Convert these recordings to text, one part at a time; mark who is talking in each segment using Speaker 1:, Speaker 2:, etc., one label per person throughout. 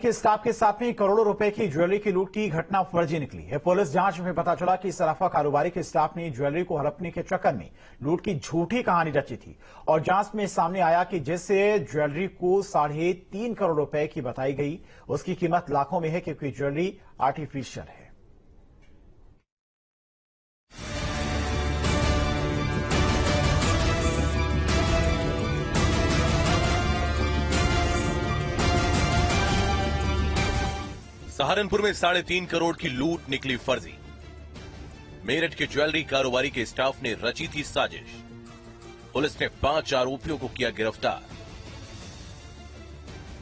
Speaker 1: के स्टाफ के साथ में करोड़ों रुपए की ज्वेलरी की लूट की घटना फर्जी निकली है। पुलिस जांच में पता चला कि सराफा कारोबारी के स्टाफ ने ज्वेलरी को हड़पने के चक्कर में लूट की झूठी कहानी रची थी और जांच में सामने आया कि जिससे ज्वेलरी को 3.5 करोड़ रुपए की बताई गई, उसकी कीमत लाखों में है क्योंकि ज्वेलरी आर्टिफिशियल है।
Speaker 2: सहारनपुर में 3.5 करोड़ की लूट निकली फर्जी। मेरठ के ज्वेलरी कारोबारी के स्टाफ ने रची थी साजिश। पुलिस ने 5 आरोपियों को किया गिरफ्तार।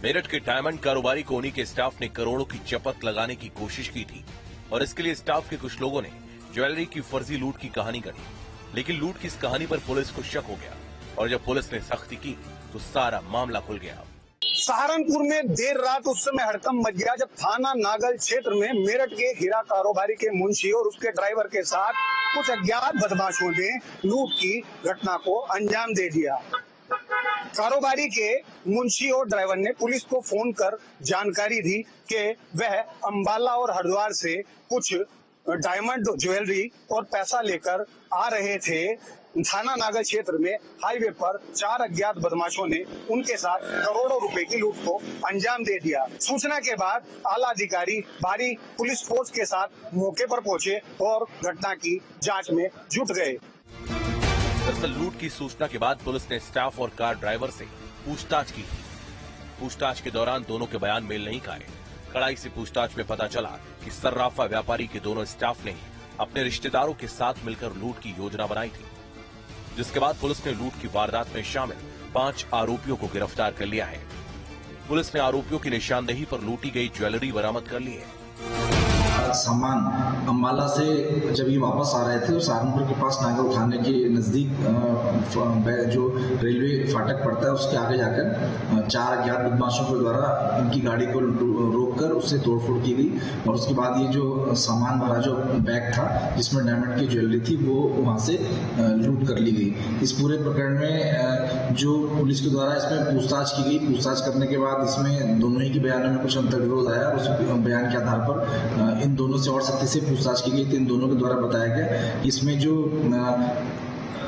Speaker 2: मेरठ के डायमंड कारोबारी को उन्हीं के स्टाफ ने करोड़ों की चपत लगाने की कोशिश की थी और इसके लिए स्टाफ के कुछ लोगों ने ज्वेलरी की फर्जी लूट की कहानी गढ़ी। लेकिन लूट की इस कहानी पर पुलिस को शक हो गया और जब पुलिस ने सख्ती की तो सारा मामला खुल गया।
Speaker 3: सहारनपुर में देर रात उस समय हड़कंप मच गया जब थाना नागल क्षेत्र में मेरठ के हीरा कारोबारी के मुंशी और उसके ड्राइवर के साथ कुछ अज्ञात बदमाशों ने लूट की घटना को अंजाम दे दिया। कारोबारी के मुंशी और ड्राइवर ने पुलिस को फोन कर जानकारी दी कि वह अंबाला और हरिद्वार से कुछ डायमंड ज्वेलरी और पैसा लेकर आ रहे थे। थाना नागल क्षेत्र में हाईवे पर 4 अज्ञात बदमाशों ने उनके साथ करोड़ों रुपए की लूट को अंजाम दे दिया। सूचना के बाद आला अधिकारी भारी पुलिस फोर्स के साथ मौके पर पहुंचे और घटना की जांच में जुट गए।
Speaker 2: दरअसल लूट की सूचना के बाद पुलिस ने स्टाफ और कार ड्राइवर से पूछताछ की। पूछताछ के दौरान दोनों के बयान मेल नहीं खाए। कड़ाई से पूछताछ में पता चला कि सर्राफा व्यापारी के दोनों स्टाफ ने अपने रिश्तेदारों के साथ मिलकर लूट की योजना बनाई थी, जिसके बाद पुलिस ने लूट की वारदात में शामिल 5 आरोपियों को गिरफ्तार कर लिया है। पुलिस ने आरोपियों की निशानदेही पर लूटी गई ज्वेलरी बरामद कर ली है।
Speaker 4: सामान अम्बाला से जब ये वापस आ रहे थे तो सहारनपुर के पास नागल थाने के नजदीक जो रेलवे फाटक पड़ता है उसके आगे जाकर 4 अज्ञात बदमाशों के द्वारा उनकी गाड़ी को रोककर उससे तोड़फोड़ की गई और उसके बाद ये जो सामान भरा जो बैग था जिसमें डायमंड की ज्वेलरी थी वो वहां से लूट कर ली गई। इस पूरे प्रकरण में जो पुलिस के द्वारा इसमें पूछताछ की गई, पूछताछ करने के बाद इसमें दोनों ही के बयानों में कुछ अंतर्विरोध आया। उस बयान के आधार पर इन दोनों से और सख्ती से पूछताछ की गई। तो इन दोनों के द्वारा बताया गया कि इसमें जो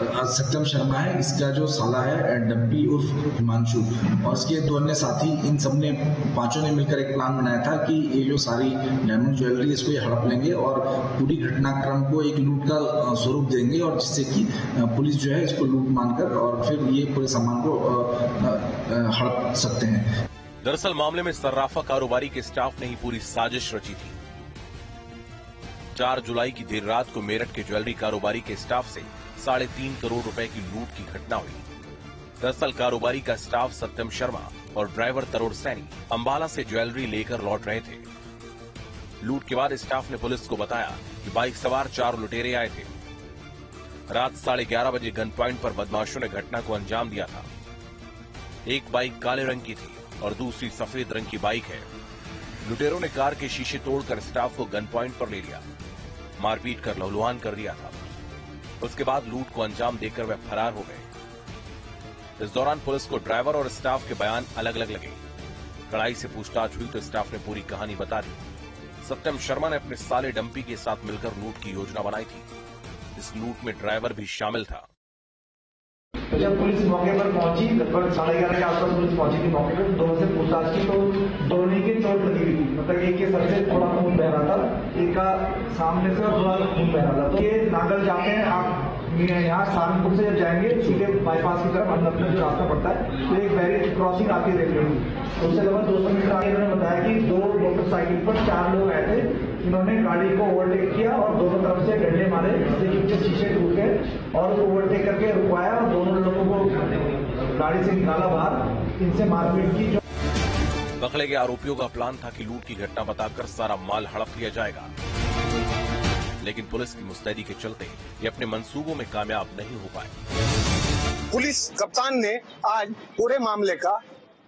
Speaker 4: सत्यम शर्मा है, इसका जो साला है डब्बी उर्फ हिमांशु और इसके 2 अन्य साथी, इन सबने 5 ने मिलकर एक प्लान बनाया था कि ये जो सारी डायमंड ज्वेलरी इसको ये हड़प लेंगे और पूरी घटनाक्रम को एक लूट का स्वरूप देंगे और जिससे कि पुलिस जो है इसको लूट मानकर और फिर ये पूरे सामान को हड़प सकते हैं।
Speaker 2: दरअसल मामले में सर्राफा कारोबारी के स्टाफ ने ही पूरी साजिश रची थी। 4 जुलाई की देर रात को मेरठ के ज्वेलरी कारोबारी के स्टाफ से 3.5 करोड़ रुपए की लूट की घटना हुई। दरअसल कारोबारी का स्टाफ सत्यम शर्मा और ड्राइवर तरुण सैनी अंबाला से ज्वेलरी लेकर लौट रहे थे। लूट के बाद स्टाफ ने पुलिस को बताया कि बाइक सवार 4 लुटेरे आए थे। रात 11:30 बजे गन पॉइंट पर बदमाशों ने घटना को अंजाम दिया था। एक बाइक काले रंग की थी और दूसरी सफेद रंग की बाइक है। लुटेरों ने कार के शीशे तोड़कर स्टाफ को गन पॉइंट पर ले लिया, मारपीट कर लहूलुहान कर दिया था। उसके बाद लूट को अंजाम देकर वे फरार हो गए। इस दौरान पुलिस को ड्राइवर और स्टाफ के बयान अलग अलग लगे। कड़ाई से पूछताछ हुई तो स्टाफ ने पूरी कहानी बता दी। सत्यम शर्मा ने अपने साले डंपी के साथ मिलकर लूट की योजना बनाई थी। इस लूट में ड्राइवर भी शामिल था।
Speaker 5: तो जब पुलिस मौके पर पहुंची, लगभग 11:30 के आसपास पुलिस पहुंची थी मौके पर, दोनों से पूछताछ की तो दोनों की चोट लगी हुई थी। मतलब एक के सर से थोड़ा खून बह रहा था, एक का सामने से थोड़ा खून बह रहा था। तो ये नागल जाते हैं, आप यहाँ सहारनपुर से जब जाएंगे सीधे बाईपास की तरफ अंदर जो रास्ता पड़ता है तो एक बैरियर क्रॉसिंग आती है रेलवे की। उससे लगभग 200 मीटर आगे उन्होंने बताया कि 2 मोटरसाइकिल पर 4 लोग आए थे। इन्होंने गाड़ी को ओवरटेक किया और दोनों तरफ से डंडे मारे जिससे कि शीशे टूट गए और ओवरटेक करके रुकवाया और दोनों लोगों को गाड़ी से निकाला बाहर, इनसे मारपीट की।
Speaker 2: बखले के आरोपियों का प्लान था कि लूट की घटना बताकर सारा माल हड़प लिया जाएगा, लेकिन पुलिस की मुस्तैदी के चलते ये अपने मंसूबों में कामयाब नहीं हो पाए।
Speaker 3: पुलिस कप्तान ने आज पूरे मामले का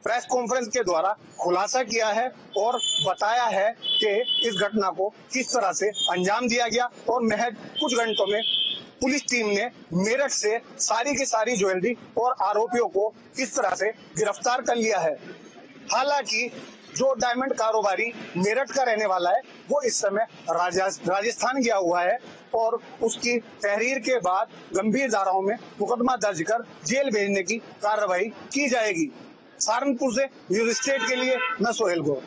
Speaker 3: प्रेस कॉन्फ्रेंस के द्वारा खुलासा किया है और बताया है कि इस घटना को किस तरह से अंजाम दिया गया और महज कुछ घंटों में पुलिस टीम ने मेरठ से सारी की सारी ज्वेलरी और आरोपियों को किस तरह से गिरफ्तार कर लिया है। हालांकि जो डायमंड कारोबारी मेरठ का रहने वाला है वो इस समय राजस्थान गया हुआ है और उसकी तहरीर के बाद गंभीर धाराओं में मुकदमा दर्ज कर जेल भेजने की कार्रवाई की जाएगी। सहारनपुर से न्यूज स्टेट के लिए मैं सोहेल गौर।